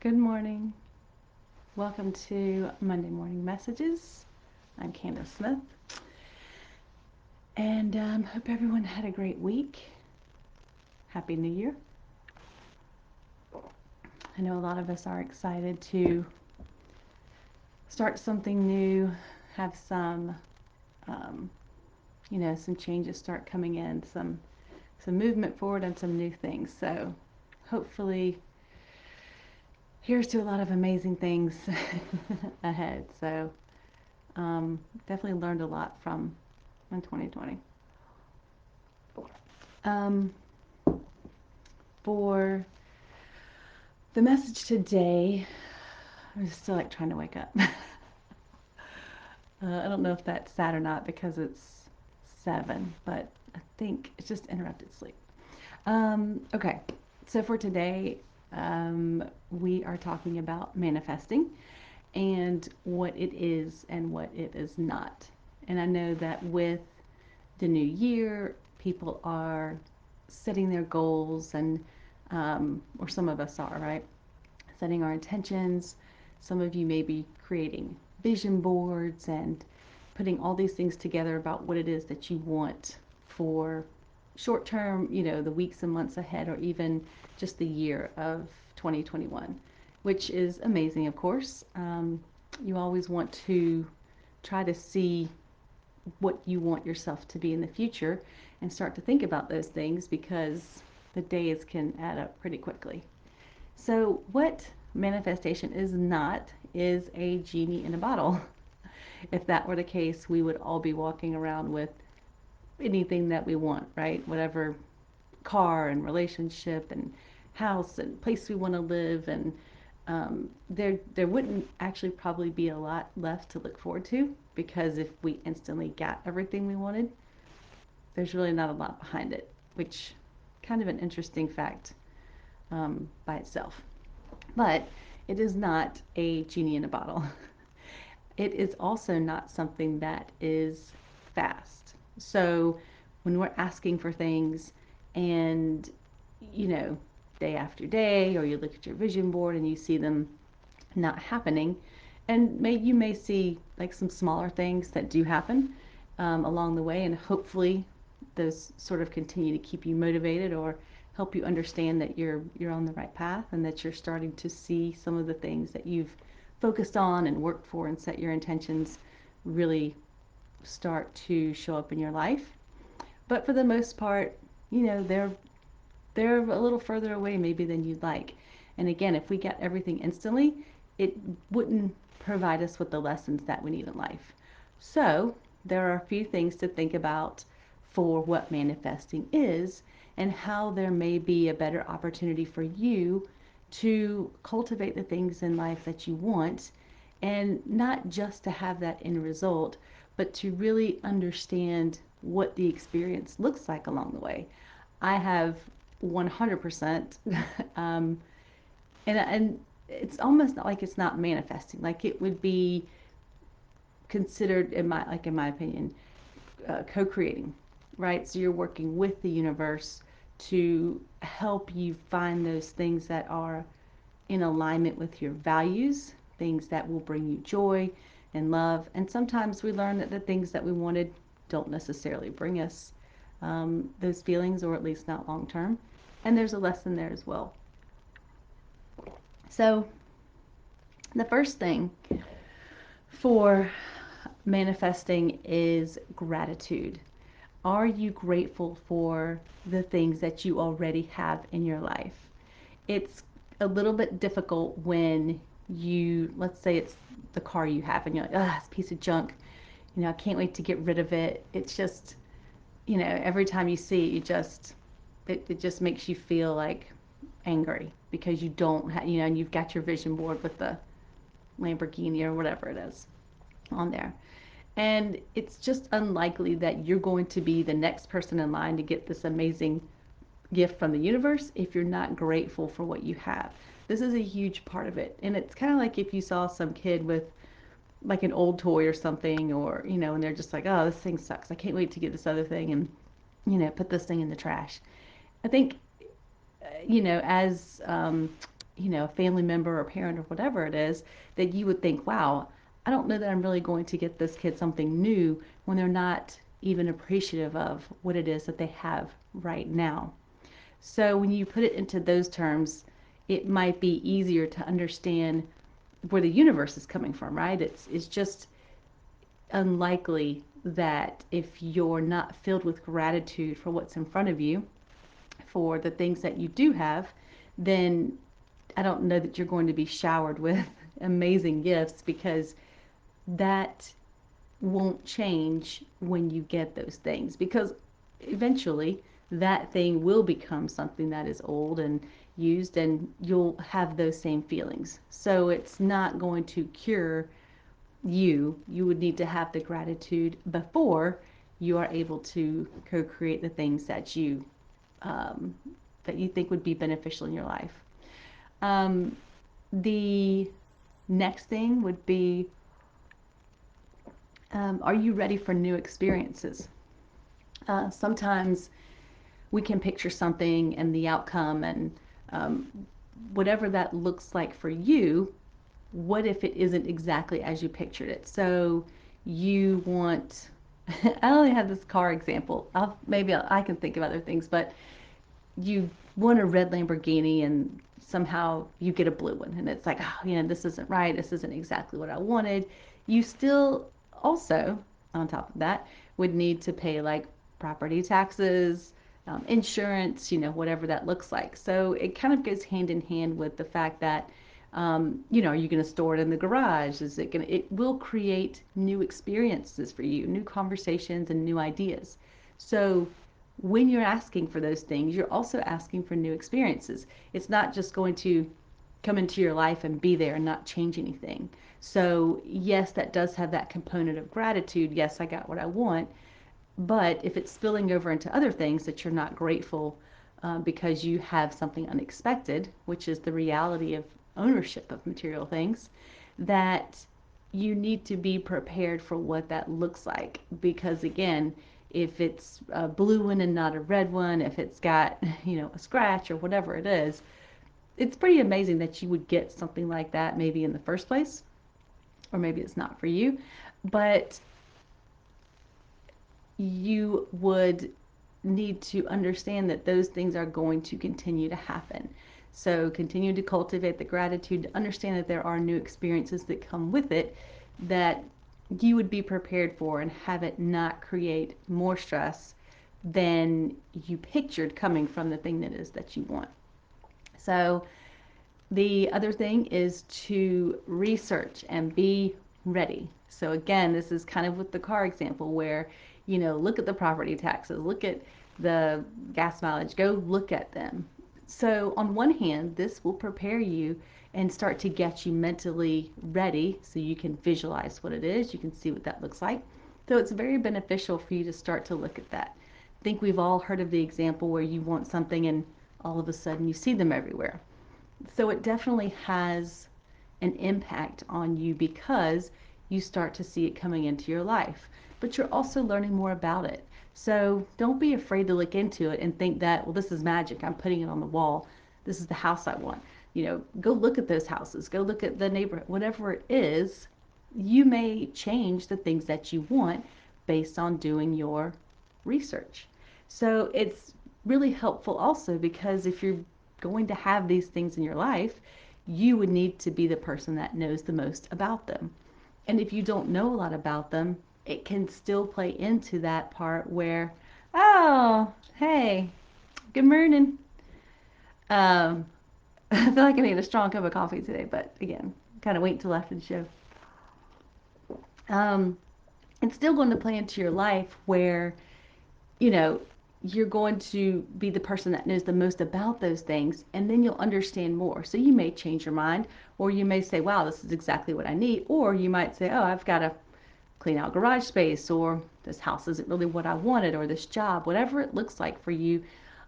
Good morning. Welcome to Monday Morning Messages. I'm Candace Smith, and hope everyone had a great week. Happy New Year. I know a lot of us are excited to start something new, have um, some changes start coming in, some movement forward, and some new things. So hopefully, here's to a lot of amazing things ahead. So definitely learned a lot from in 2020. Um, for the message today, I'm still like trying to wake up. I don't know if that's sad or not because it's 7, but I think it's just interrupted sleep. Okay, so for today, we are talking about manifesting and what it is and what it is not. And I know that with the new year, people are setting their goals, and or some of us are, right? Setting our intentions. Some of you may be creating vision boards and putting all these things together about what it is that you want for short term, the weeks and months ahead, or even just the year of 2021, which is amazing, of course. You always want to try to see what you want yourself to be in the future and start to think about those things because the days can add up pretty quickly. So, what manifestation is not is a genie in a bottle. If that were the case, we would all be walking around with anything that we want, right? Whatever car and relationship and house and place we want to live, and there wouldn't actually probably be a lot left to look forward to because if we instantly got everything we wanted, there's really not a lot behind it, which kind of an interesting fact by itself. But it is not a genie in a bottle. It is also not something that is fast. So when we're asking for things and, you know, day after day, or you look at your vision board and you see them not happening, and you may see like some smaller things that do happen along the way, and hopefully those sort of continue to keep you motivated or help you understand that you're on the right path and that you're starting to see some of the things that you've focused on and worked for and set your intentions really start to show up in your life. But for the most part, they're a little further away maybe than you'd like. And again, if we get everything instantly, it wouldn't provide us with the lessons that we need in life. So there are a few things to think about for what manifesting is and how there may be a better opportunity for you to cultivate the things in life that you want, and not just to have that end result, but to really understand what the experience looks like along the way. I have 100%, um, and it's almost not like it's not manifesting. Like it would be considered, in my opinion, co-creating, right? So you're working with the universe to help you find those things that are in alignment with your values, things that will bring you joy and love. And sometimes we learn that the things that we wanted don't necessarily bring us those feelings, or at least not long term. And there's a lesson there as well. So, the first thing for manifesting is gratitude. Are you grateful for the things that you already have in your life? It's a little bit difficult when let's say it's the car you have and you're like, oh, it's a piece of junk. I can't wait to get rid of it. It's just, every time you see it, it just makes you feel like angry because you don't have, and you've got your vision board with the Lamborghini or whatever it is on there. And it's just unlikely that you're going to be the next person in line to get this amazing gift from the universe if you're not grateful for what you have. This is a huge part of it. And it's kind of like if you saw some kid with like an old toy or something, or, and they're just like, oh, this thing sucks. I can't wait to get this other thing and, put this thing in the trash. I think, as a family member or parent or whatever it is, that you would think, wow, I don't know that I'm really going to get this kid something new when they're not even appreciative of what it is that they have right now. So when you put it into those terms, it might be easier to understand where the universe is coming from, right? It's just unlikely that if you're not filled with gratitude for what's in front of you, for the things that you do have, then I don't know that you're going to be showered with amazing gifts, because that won't change when you get those things, because eventually that thing will become something that is old and used, and you'll have those same feelings. So it's not going to cure you would need to have the gratitude before you are able to co-create the things um, that you think would be beneficial in your life. Um, the next thing would be, are you ready for new experiences? Sometimes we can picture something and the outcome, and um, whatever that looks like for you, what if it isn't exactly as you pictured it? So you want, I only have this car example. I can think of other things, but you want a red Lamborghini and somehow you get a blue one, and it's like, oh, this isn't right. This isn't exactly what I wanted. You still also, on top of that, would need to pay like property taxes, insurance, whatever that looks like. So it kind of goes hand in hand with the fact that, are you going to store it in the garage? It will create new experiences for you, new conversations and new ideas. So when you're asking for those things, you're also asking for new experiences. It's not just going to come into your life and be there and not change anything. So, yes, that does have that component of gratitude. Yes, I got what I want. But if it's spilling over into other things that you're not grateful, because you have something unexpected, which is the reality of ownership of material things, that you need to be prepared for what that looks like. Because again, if it's a blue one and not a red one, if it's got, a scratch or whatever it is, it's pretty amazing that you would get something like that maybe in the first place, or maybe it's not for you. But you would need to understand that those things are going to continue to happen. So continue to cultivate the gratitude, to understand that there are new experiences that come with it, that you would be prepared for, and have it not create more stress than you pictured coming from the thing that is that you want. So the other thing is to research and be ready. So again, this is kind of with the car example where, look at the property taxes, look at the gas mileage, go look at them. So on one hand, this will prepare you and start to get you mentally ready so you can visualize what it is, you can see what that looks like. So it's very beneficial for you to start to look at that. I think we've all heard of the example where you want something and all of a sudden you see them everywhere. So it definitely has an impact on you because you start to see it coming into your life. But you're also learning more about it. So don't be afraid to look into it and think that, well, this is magic. I'm putting it on the wall. This is the house I want. Go look at those houses. Go look at the neighborhood. Whatever it is, you may change the things that you want based on doing your research. So it's really helpful also because if you're going to have these things in your life, you would need to be the person that knows the most about them. And if you don't know a lot about them, it can still play into that part where, oh, hey, good morning. Um, I feel like I need a strong cup of coffee today, but again, kind of wait till after the show. Um, it's still going to play into your life where, you know, you're going to be the person that knows the most about those things, and then you'll understand more. So you may change your mind, or you may say, wow, this is exactly what I need. Or you might say, oh, I've got to clean out garage space, or this house isn't really what I wanted, or this job, whatever it looks like for you.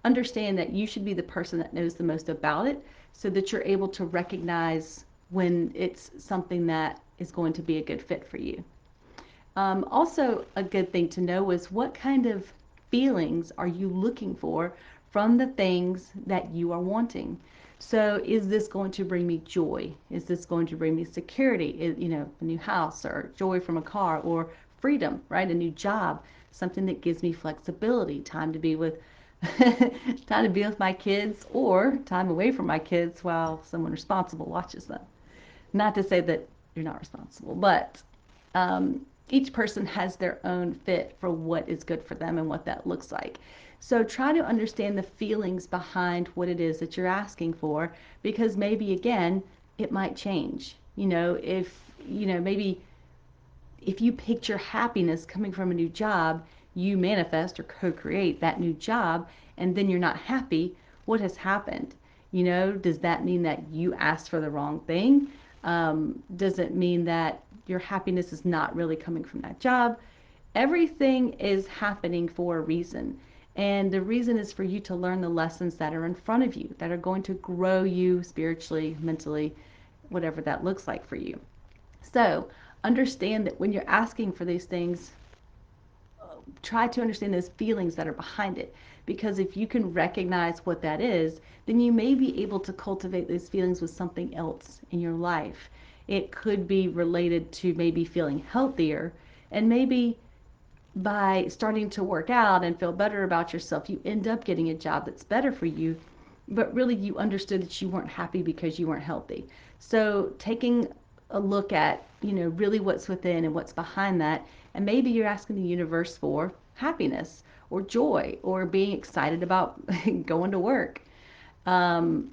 Understand that you should be the person that knows the most about it so that you're able to recognize when it's something that is going to be a good fit for you. Also, a good thing to know is what kind of feelings are you looking for from the things that you are wanting. So, is this going to bring me joy? Is this going to bring me security? A new house or joy from a car or freedom, right? A new job, something that gives me flexibility, time to be with time to be with my kids or time away from my kids while someone responsible watches them. Not to say that you're not responsible, but um, each person has their own fit for what is good for them and what that looks like. So try to understand the feelings behind what it is that you're asking for, because maybe again, it might change. If, maybe if you picture happiness coming from a new job, you manifest or co create that new job, and then you're not happy, what has happened? Does that mean that you asked for the wrong thing? Does it mean that your happiness is not really coming from that job? Everything is happening for a reason. And the reason is for you to learn the lessons that are in front of you, that are going to grow you spiritually, mentally, whatever that looks like for you. So understand that when you're asking for these things, try to understand those feelings that are behind it. Because if you can recognize what that is, then you may be able to cultivate those feelings with something else in your life. It could be related to maybe feeling healthier, and maybe by starting to work out and feel better about yourself, you end up getting a job that's better for you. But really, you understood that you weren't happy because you weren't healthy. So, taking a look at, really what's within and what's behind that. And maybe you're asking the universe for happiness or joy or being excited about going to work, um,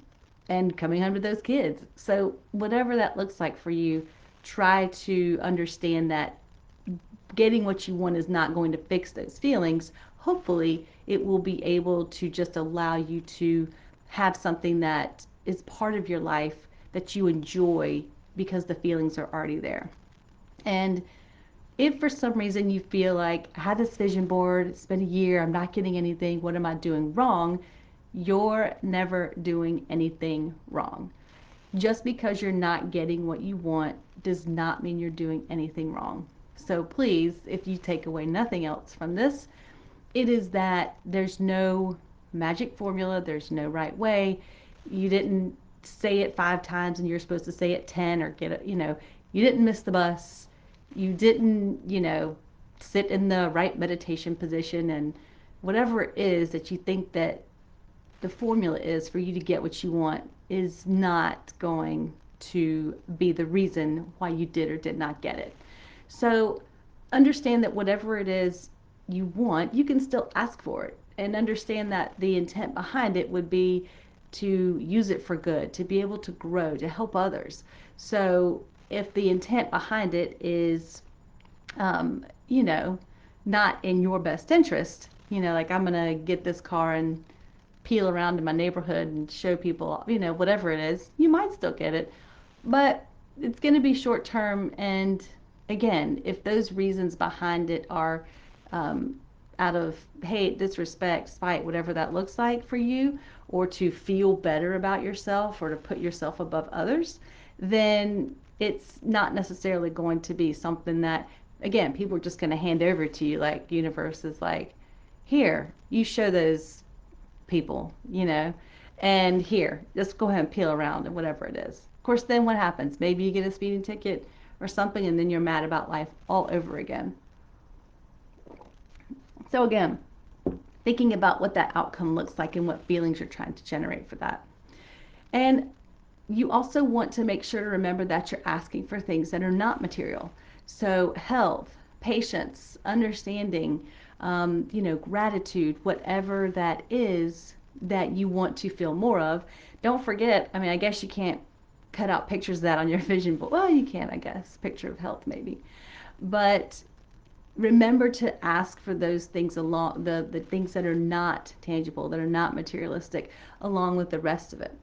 and coming home to those kids. So, whatever that looks like for you, try to understand that getting what you want is not going to fix those feelings. Hopefully, it will be able to just allow you to have something that is part of your life that you enjoy because the feelings are already there. And if for some reason you feel like I had this vision board, it's been a year, I'm not getting anything, what am I doing wrong? You're never doing anything wrong. Just because you're not getting what you want does not mean you're doing anything wrong. So please, if you take away nothing else from this, it is that there's no magic formula, there's no right way. You didn't say it 5 times and you're supposed to say it 10, or get it, you didn't miss the bus. You didn't, sit in the right meditation position, and whatever it is that you think that the formula is for you to get what you want is not going to be the reason why you did or did not get it. So understand that whatever it is you want, you can still ask for it, and understand that the intent behind it would be to use it for good, to be able to grow, to help others. So if the intent behind it is, um, you know, not in your best interest, like I'm going to get this car and peel around in my neighborhood and show people, whatever it is, you might still get it, but it's going to be short term. And again, if those reasons behind it are um, out of hate, disrespect, spite, whatever that looks like for you, or to feel better about yourself or to put yourself above others, then it's not necessarily going to be something that, again, people are just going to hand over to you. Like, universe is like, here, you show those people, and here, just go ahead and peel around and whatever it is. Of course, then what happens? Maybe you get a speeding ticket or something, and then you're mad about life all over again. So, again, thinking about what that outcome looks like and what feelings you're trying to generate for that. And you also want to make sure to remember that you're asking for things that are not material. So, health, patience, understanding, gratitude, whatever that is that you want to feel more of. Don't forget, I mean, I guess you can't cut out pictures of that on your vision board. Well, you can, I guess, picture of health maybe. But remember to ask for those things along the things that are not tangible, that are not materialistic, along with the rest of it.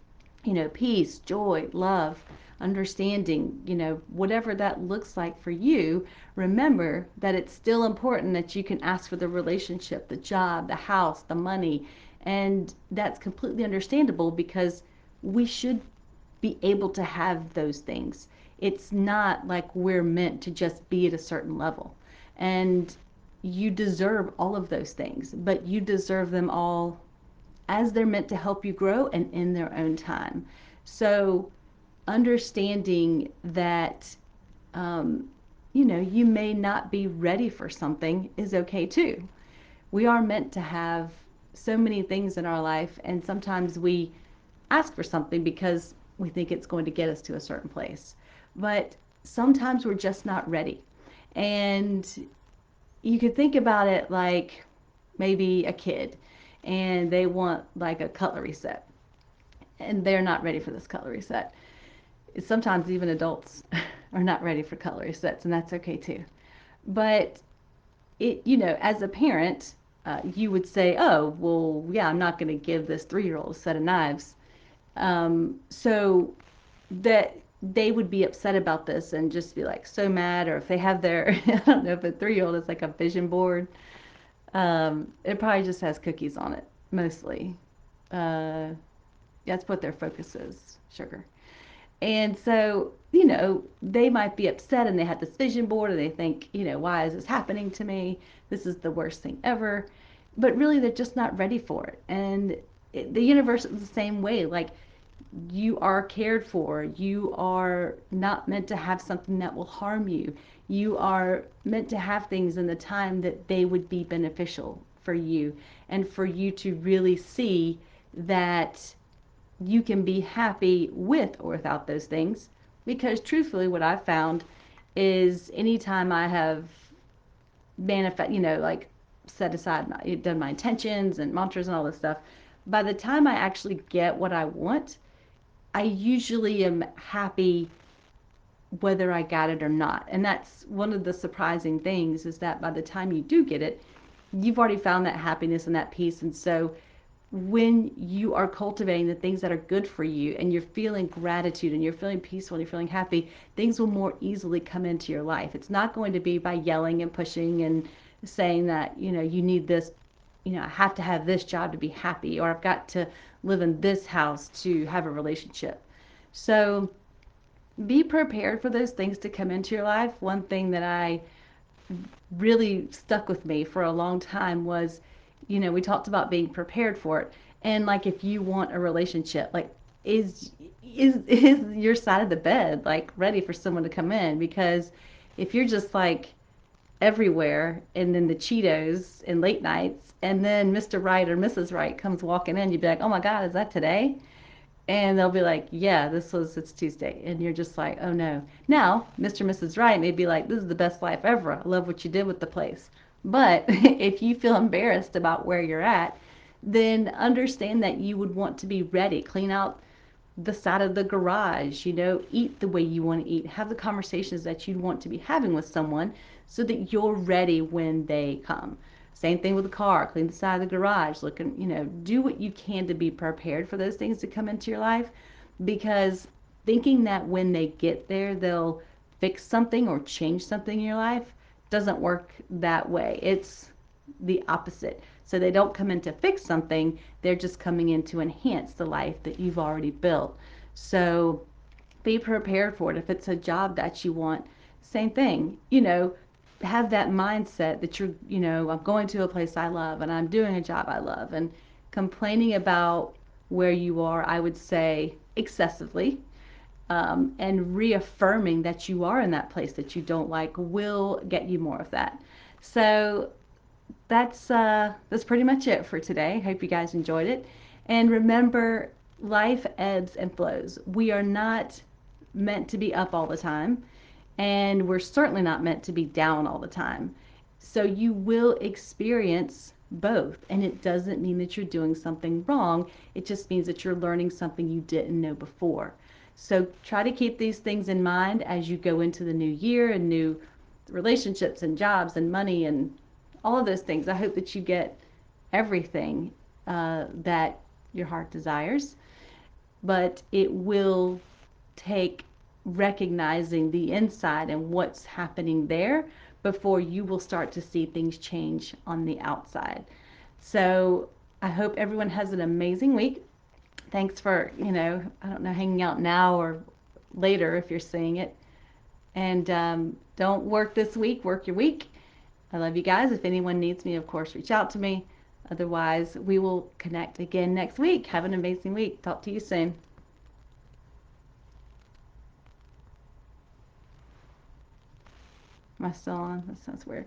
Peace, joy, love, understanding, whatever that looks like for you. Remember that it's still important that you can ask for the relationship, the job, the house, the money. And that's completely understandable, because we should be able to have those things. It's not like we're meant to just be at a certain level. And you deserve all of those things, but you deserve them all as they're meant to help you grow and in their own time. So, understanding that, um, you may not be ready for something is okay too. We are meant to have so many things in our life, and sometimes we ask for something because we think it's going to get us to a certain place. But sometimes we're just not ready. And you could think about it like maybe a kid and they want like a cutlery set and they're not ready for this cutlery set. Sometimes even adults are not ready for cutlery sets, and that's okay too. But as a parent, you would say, "Oh, well, yeah, I'm not going to give this 3-year-old a set of knives." So that they would be upset about this and just be like so mad, or if they have their, I don't know if a 3-year-old is like a vision board, it probably just has cookies on it mostly. Uh, that's what their focus is, sugar. And so, they might be upset and they have this vision board and they think, why is this happening to me? This is the worst thing ever. But really, they're just not ready for it. And the universe is the same way. Like, you are cared for. You are not meant to have something that will harm you. You are meant to have things in the time that they would be beneficial for you and for you to really see that you can be happy with or without those things. Because truthfully, what I've found is anytime I have manifest, like set aside, done my intentions and mantras and all this stuff, by the time I actually get what I want, I usually am happy whether I got it or not. And that's one of the surprising things is that by the time you do get it, you've already found that happiness and that peace. And so when you are cultivating the things that are good for you and you're feeling gratitude and you're feeling peaceful and you're feeling happy, things will more easily come into your life. It's not going to be by yelling and pushing and saying that, you need this, I have to have this job to be happy, or I've got to live in this house to have a relationship. So be prepared for those things to come into your life. One thing that I really stuck with me for a long time was, we talked about being prepared for it. And like if you want a relationship, like is is your side of the bed like ready for someone to come in? Because if you're just like everywhere and then the Cheetos and late nights and then Mr. Right or Mrs. Right comes walking in, you'd be like, "Oh my God, is that today?" And they'll be like, "Yeah, it's Tuesday." And you're just like, "Oh no." Now, Mr. and Mrs. Right may be like, "This is the best life ever. I love what you did with the place." But if you feel embarrassed about where you're at, then understand that you would want to be ready. Clean out the side of the garage, eat the way you want to eat, have the conversations that you want to be having with someone so that you're ready when they come. Same thing with the car, clean the side of the garage, looking, do what you can to be prepared for those things to come into your life because thinking that when they get there, they'll fix something or change something in your life doesn't work that way. It's the opposite. So they don't come in to fix something, they're just coming in to enhance the life that you've already built. So be prepared for it. If it's a job that you want, same thing. Have that mindset that I'm going to a place I love and I'm doing a job I love. And complaining about where you are, I would say excessively, and reaffirming that you are in that place that you don't like will get you more of that. So that's pretty much it for today. Hope you guys enjoyed it. And remember, life ebbs and flows. We are not meant to be up all the time, and we're certainly not meant to be down all the time. So you will experience both, and it doesn't mean that you're doing something wrong. It just means that you're learning something you didn't know before. So try to keep these things in mind as you go into the new year and new relationships and jobs and money and all of those things. I hope that you get everything that your heart desires, but it will take recognizing the inside and what's happening there before you will start to see things change on the outside. So I hope everyone has an amazing week. Thanks for, I don't know, hanging out now or later if you're seeing it. And don't work this week, work your week. I love you guys. If anyone needs me, of course, reach out to me. Otherwise, we will connect again next week. Have an amazing week. Talk to you soon. Am I still on? That sounds weird.